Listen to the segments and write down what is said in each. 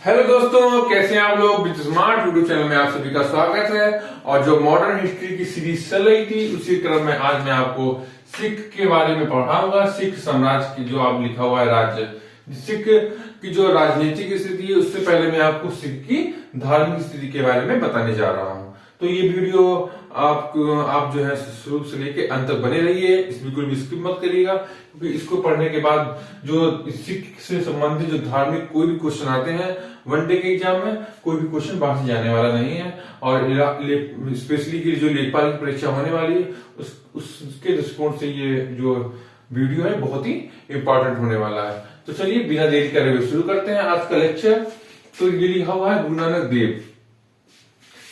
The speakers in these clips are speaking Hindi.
हेलो दोस्तों, कैसे हैं आप लोग। विद स्मार्ट यूट्यूब चैनल में आप सभी का स्वागत है। और जो मॉडर्न हिस्ट्री की सीरीज चल रही थी उसी क्रम में आज मैं आपको सिख के बारे में पढ़ाऊंगा। सिख साम्राज्य की जो आप लिखा हुआ है राज्य, सिख की जो राजनीतिक स्थिति है उससे पहले मैं आपको सिख की धार्मिक स्थिति के बारे में बताने जा रहा हूँ। तो ये वीडियो आप जो है शुरू से लेके अंत तक बने रहिए, इस बिल्कुल भी स्किप मत करिएगा, क्योंकि इसको पढ़ने के बाद जो सिख से संबंधित जो धार्मिक कोई भी क्वेश्चन आते हैं वनडे के एग्जाम में, कोई भी क्वेश्चन बाहर से जाने वाला नहीं है। और स्पेशली की जो लेखपाल की परीक्षा होने वाली है उसके दृष्टिकोण से ये जो वीडियो है बहुत ही इंपॉर्टेंट होने वाला है। तो चलिए बिना देरी करे हुए शुरू करते हैं आज का लेक्चर। तो ये लिखा हुआ है गुरु नानक देव।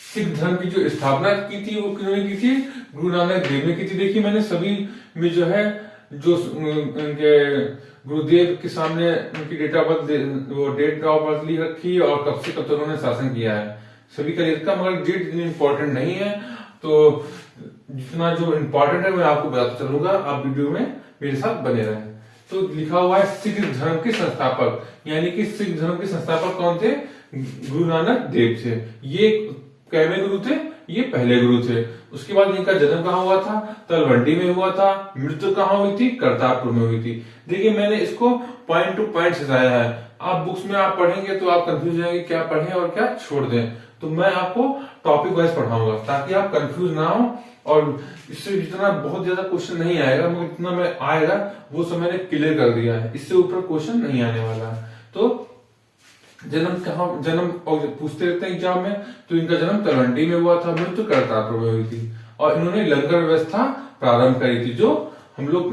सिख धर्म की जो स्थापना की थी वो किन्होंने की थी? गुरु नानक देव ने की थी। देखिए मैंने सभी में जो है जो उनके गुरुदेव के सामने उनकी डेट ऑफ बर्थ लिख रखी और कब से कब तक उन्होंने शासन किया है सभी का लिखा, मगर डेट इतनी इंपॉर्टेंट नहीं है। तो जितना जो इम्पोर्टेंट है मैं आपको बताता चलूंगा, आप वीडियो में मेरे साथ बने रहें। तो लिखा हुआ है सिख धर्म के संस्थापक, यानी कि सिख धर्म के संस्थापक कौन थे? गुरु नानक देव थे। ये कैवे गुरु थे? ये पहले गुरु थे। उसके बाद इनका जन्म कहाँ हुआ था? तलवंडी में हुआ था। मृत्यु कहाँ हुई थी? करतारपुर में हुई थी। देखिए मैंने इसको पॉइंट टू पॉइंट सजाया है। आप बुक्स में आप पढ़ेंगे तो आप कंफ्यूज हो जाएंगे क्या पढ़ें और क्या छोड़ दें। तो मैं आपको टॉपिक वाइज पढ़ाऊंगा ताकि आप कंफ्यूज ना हो, और इससे जितना बहुत ज्यादा क्वेश्चन नहीं आएगा मगर जितना मैं आएगा वो सब मैंने क्लियर कर दिया है, इससे ऊपर क्वेश्चन नहीं आने वाला है। तो जन्म पूछते रहते हैं एग्जाम में, तो इनका जन्म तलवंडी में हुआ था, मृत्यु करतारपुर में हुई थी। और इन्होंने लंगर व्यवस्था प्रारंभ करी थी। जो हम लोग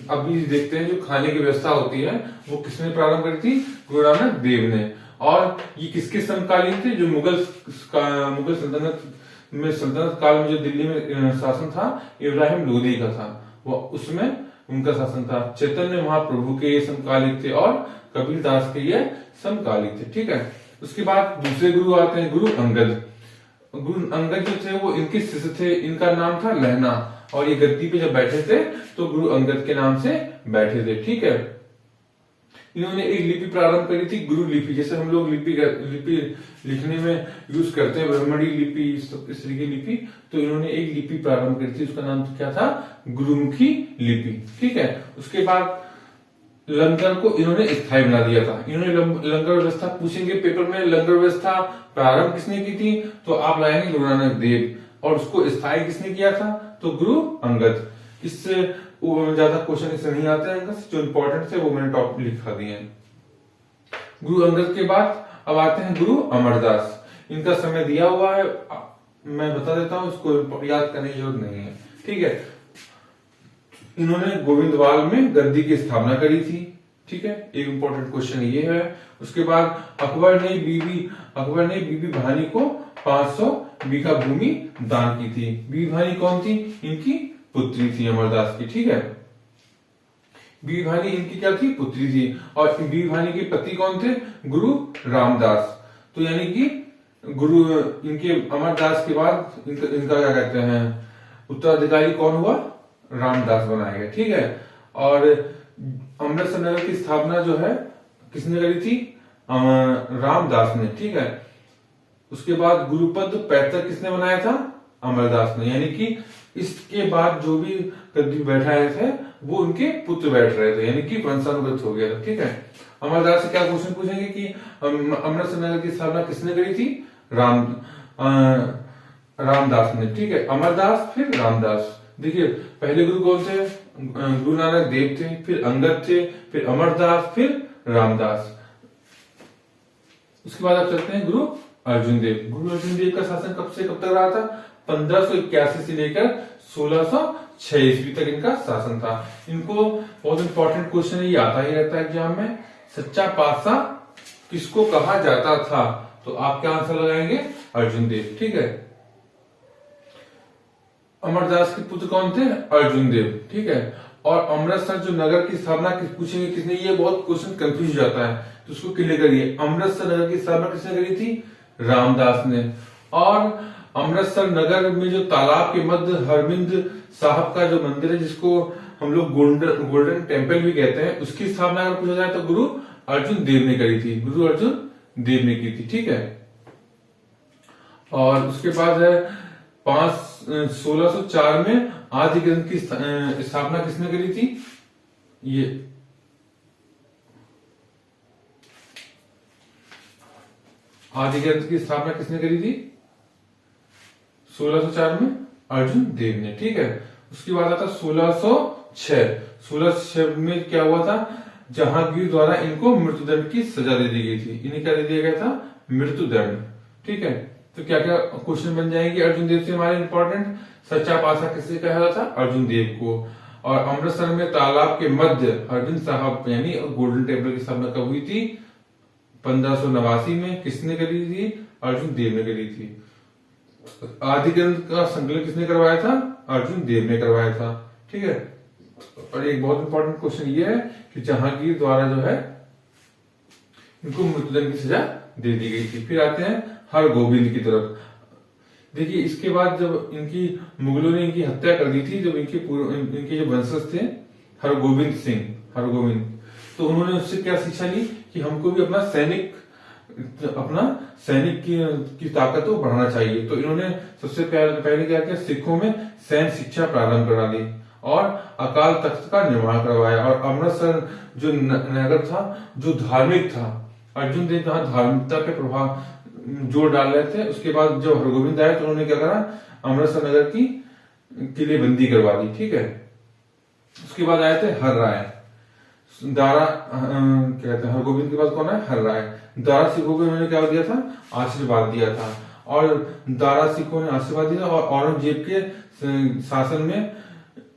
अभी देखते हैं जो खाने की व्यवस्था होती है वो किसने प्रारंभ करी थी? गुरु नानक देव ने। और ये किसके समकालीन थे? जो मुगल सल्तनत काल में जो दिल्ली में शासन था इब्राहिम लोदी का था, वो उसमें उनका शासन था। चैतन्य महाप्रभु के ये समकालिक थे और कबीर दास के ये समकालिक थे। ठीक है। उसके बाद दूसरे गुरु आते हैं गुरु अंगद। गुरु अंगद जो थे वो इनके शिष्य थे, इनका नाम था लहना। और ये गद्दी पे जब बैठे थे तो गुरु अंगद के नाम से बैठे थे। ठीक है। इन्होंने एक लिपि प्रारंभ करी थी, गुरु लिपि। जैसे हम लोग लिपि लिखने में यूज करते हैं ब्राह्मणी लिपि, इस तरीके की लिपि, तो इन्होंने एक लिपि प्रारंभ करी थी, उसका नाम क्या था? गुरुमुखी लिपि। ठीक है। उसके बाद लंगर को इन्होंने स्थायी बना दिया था। इन्होंने लंगर व्यवस्था पूछेंगे पेपर में, लंगर व्यवस्था प्रारंभ किसने की थी? तो आप लाएंगे गुरु नानक देव। और उसको स्थायी किसने किया था? तो गुरु अंगद। इससे ज्यादा क्वेश्चन इससे नहीं आते हैं, जो इंपॉर्टेंट थे वो मैंने टॉप लिखा दिए हैं। गुरु अंगद के बाद अब आते हैं गुरु अमरदास। इनका समय दिया हुआ है, मैं बता देता हूं, इसको याद करने की जरूरत नहीं है। ठीक है। इन्होंने गोविंदवाल में गद्दी की स्थापना करी थी। ठीक है। एक इंपॉर्टेंट क्वेश्चन ये है। उसके बाद अकबर ने बीबी भानी को 500 बीघा भूमि दान की थी। बीबी भानी कौन थी? इनकी पुत्री थी अमरदास की। ठीक है। बीबी भानी इनकी क्या थी? पुत्री थी। और बीबी भानी के पति कौन थे? गुरु रामदास। तो यानी कि गुरु इनके अमरदास के बाद इनका क्या कहते हैं उत्तराधिकारी कौन हुआ? रामदास बनाया गया। ठीक है। और अमृतसर नगर की स्थापना जो है किसने करी थी? रामदास ने। ठीक है। उसके बाद गुरुपद पैतृक किसने बनाया था? अमरदास ने। यानी कि इसके बाद जो भी गद्दी बैठाए थे वो उनके पुत्र बैठ रहे थे, यानी कि वंशानुगत हो गया था। ठीक है। अमरदास से क्या क्वेश्चन पूछेंगे कि अमृतसर नगर की स्थापना किसने करी थी? रामदास ने। ठीक है। अमरदास फिर रामदास। देखिए पहले गुरु कौन थे? गुरु नानक देव थे, फिर अंगद थे, फिर अमरदास, फिर रामदास। उसके बाद आप चलते हैं गुरु अर्जुन देव। गुरु अर्जुन देव का शासन कब से कब तक रहा था? 1581 से लेकर 1606 ईस्वी तक इनका शासन था। इनको बहुत इंपॉर्टेंट क्वेश्चन ये आता ही रहता है एग्जाम में, सच्चा पातशाह किसको कहा जाता था? तो आप क्या आंसर लगाएंगे? अर्जुन देव। ठीक है। अमरदास के पुत्र कौन थे? अर्जुन देव। ठीक है। और अमृतसर जो नगर की स्थापना पूछेंगे किसने, ये बहुत क्वेश्चन कंफ्यूज जाता है, तो उसको क्लियर करिए। अमृतसर नगर की स्थापना किसने करी थी? रामदास ने। और अमृतसर नगर में जो तालाब के मध्य हरमिंद साहब का जो मंदिर है, जिसको हम लोग गोल्डन टेम्पल भी कहते हैं, उसकी स्थापना अगर पूछा जाए तो गुरु अर्जुन देव ने करी थी। गुरु अर्जुन देव ने की थी। ठीक है, और उसके बाद है 1604 में आदि ग्रंथ की स्थापना किसने करी थी? ये आदि ग्रंथ की स्थापना किसने करी थी? 1604 में अर्जुन देव ने। ठीक है, उसके बाद आता 1606 में क्या हुआ था? जहांगीर द्वारा इनको मृत्युदंड की सजा दे दी गई थी। इन्हें क्या दे दिया गया था? मृत्युदंड। ठीक है, तो क्या क्या क्वेश्चन बन जाएंगे अर्जुन देव से हमारे इंपॉर्टेंट? सच्चा पासा किसे कहा जाता? अर्जुन देव को। और अमृतसर में तालाब के मध्य अर्जुन साहब यानी गोल्डन टेम्पल की स्थापना कब हुई थी? 1589 में। किसने करी थी? अर्जुन देव ने करी थी। आदि ग्रंथ का संकलन किसने करवाया था? अर्जुन देव ने करवाया था। ठीक है, और एक बहुत इंपॉर्टेंट क्वेश्चन ये है कि जहांगीर द्वारा जो है इनको मृत्युदंड की सजा दे दी गई थी। फिर आते हैं हरगोविंद की तरफ। देखिए, इसके बाद जब इनकी मुगलों ने इनकी हत्या कर दी थी, जब इनके जो वंशज थे हरगोविंद सिंह, तो उन्होंने उससे क्या शिक्षा ली कि हमको भी अपना सैनिक की ताकत को बढ़ाना चाहिए। तो इन्होंने सबसे पहले क्या किया? सिखों में सैन्य शिक्षा प्रारंभ करा दी और अकाल तख्त का निर्माण करवाया। और अमृतसर जो नगर था, जो धार्मिक था, अर्जुन देव जहां धार्मिकता पे प्रभाव जोर डाल रहे थे, उसके बाद जब हरगोविंद आए तो उन्होंने क्या करा? अमृतसर नगर की किलेबंदी करवा दी। ठीक है, उसके बाद आए थे हर राय। दारा क्या कहते हैं, हरगोविंद के पास कौन है? हर राय। दारा सिखों को इन्होंने क्या दिया था? आशीर्वाद दिया था। और दारा सिखों ने आशीर्वाद दिया और औरंगजेब के शासन में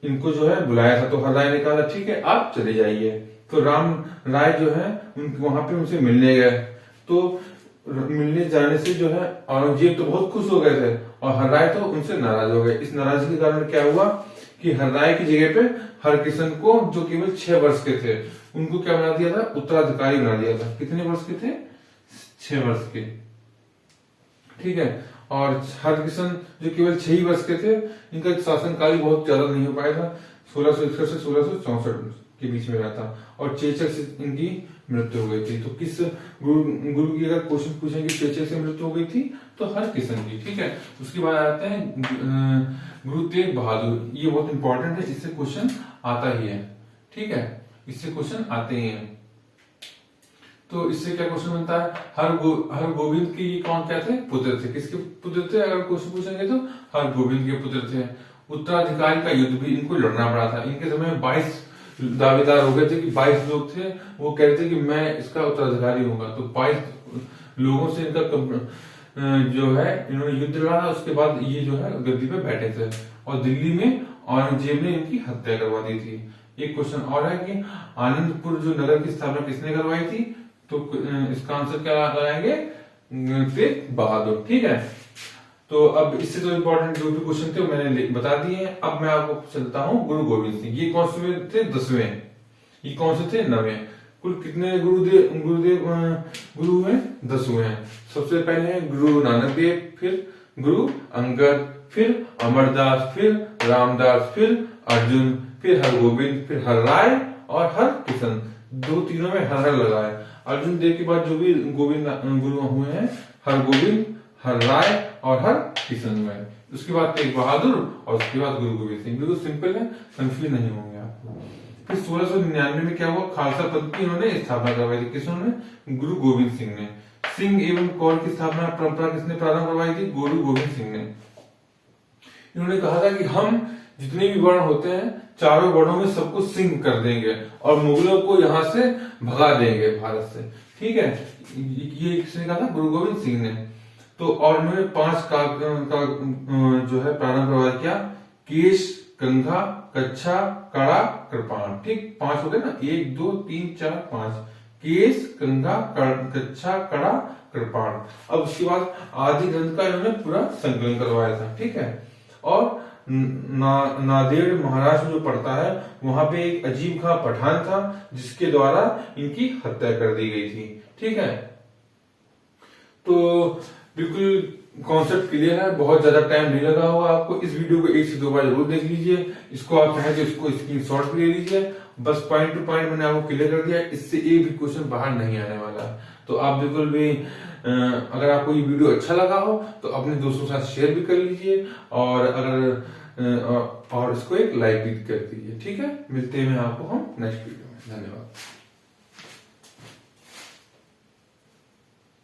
इनको जो है बुलाया था। तो हर राय ने कहा था ठीक है आप चले जाइए। तो राम राय जो है वहां पे उनसे मिलने गए। तो मिलने जाने से जो है औरंगजेब तो बहुत खुश हो गए थे और हर राय तो उनसे नाराज हो गए। इस नाराजगी के कारण क्या हुआ कि हर राय की जगह पे हरकिशन को, जो केवल 6 वर्ष के थे, उनको क्या बना दिया था? उत्तराधिकारी बना दिया था। कितने वर्ष के थे? 6 वर्ष के। ठीक है, और हरकिशन जो केवल 6 ही वर्ष के थे, इनका शासनकाल बहुत ज्यादा नहीं हो पाया था। 1661 से 1664 के बीच में रहा था और चेचक से इनकी मृत्यु हो गई थी। तो किस गुरु की अगर क्वेश्चन पूछेंगे चेचक से मृत्यु हो गई थी तो हरकिशन की। ठीक है, उसके बाद आते हैं गुरु तेग बहादुर। ये बहुत इंपॉर्टेंट है, इससे क्वेश्चन आता ही है। ठीक है, इससे क्वेश्चन आते ही हैं। तो इससे क्या क्वेश्चन बनता है? हर गोविंद के ये कौन क्या थे? पुत्र थे। किसके पुत्र थे? अगर क्वेश्चन पूछेंगे तो हर गोविंद के पुत्र थे। उत्तराधिकारी का युद्ध भी इनको लड़ना पड़ा था। इनके समय में 22 दावेदार हो गए थे कि 22 लोग थे, वो कहते थे कि मैं इसका उत्तराधिकारी होगा। तो 22 लोगों से इनका जो है इन्होंने युद्ध लड़ा था। उसके बाद ये जो है गद्दी पे बैठे थे और दिल्ली में औरंगजेब ने इनकी हत्या करवा दी थी। एक क्वेश्चन और है कि आनंदपुर जो नगर की स्थापना किसने करवाई थी? तो इसका आंसर क्या लगाएंगे? तेग बहादुर। ठीक है, तो अब इससे जो इंपॉर्टेंट जो भी क्वेश्चन थे मैंने बता दिए हैं। अब मैं आपको चलता हूँ गुरु गोविंद सिंह। ये कौन से थे? 10वें। ये कौन से थे? 9वें। कुल कितने गुरु हुए? 10 हुए हैं। सबसे पहले है गुरु नानक देव, फिर गुरु अंगद, फिर अमरदास, फिर रामदास, फिर अर्जुन, फिर हरगोविंद, फिर हर राय और हर किशन। तीनों में हर लगा है। अर्जुन देव के बाद जो भी गोविंद गुरु हुए हैं, हरगोविंद, हर राय और हर किशन हुए हैं। उसके बाद तेग बहादुर और उसके बाद गुरु गोविंद सिंह। बिल्कुल सिंपल है, कंफ्यूज नहीं होंगे आप। फिर 1699 में क्या हुआ? खालसा पंथ की इन्होंने स्थापना करवाई थी। किसने? गुरु गोविंद सिंह ने। सिंह एवं कौर की स्थापना परंपरा किसने प्रारंभ करवाई थी? गुरु गोविंद सिंह ने। इन्होंने कहा था कि हम जितने भी वर्ण होते हैं, चारों वर्णों में सबको सिंह कर देंगे और मुगलों को यहाँ से भगा देंगे भारत से। ठीक है, ये किसने कहा था? गुरु गोविंद सिंह ने। तो और इन्होंने 5 का जो है प्रारंभ करवाया। क्या? केश, कंघा, कच्छा, कड़ा, कृपाण। ठीक, 5 हो गए ना? 1 2 3 4 5। केश, कंघा, कच्छा, कड़ा, कृपाण। अब उसके बाद आदि ग्रंथ का इन्होंने पूरा संकलन करवाया था। ठीक है, और नांदेड़ महाराष्ट्र जो पड़ता है वहां पे एक अजीब खां पठान था जिसके द्वारा इनकी हत्या कर दी गई थी। ठीक है, तो बिल्कुल कॉन्सेप्ट क्लियर है, बहुत ज्यादा टाइम नहीं लगा होगा आपको। इस वीडियो को 1 से 2 बार जरूर देख लीजिए। इसको आप चाहें तो इसको स्क्रीनशॉट भी ले लीजिए बस पॉइंट टू पॉइंट मैंने आपको क्लियर कर दिया, इससे एक भी क्वेश्चन बाहर नहीं आने वाला है। तो आप बिल्कुल भी अगर आपको ये वीडियो अच्छा लगा हो तो अपने दोस्तों के साथ शेयर भी कर लीजिए, और अगर और इसको एक लाइक भी कर दीजिए। ठीक है, मिलते हैं आपको हम नेक्स्ट वीडियो में। धन्यवाद।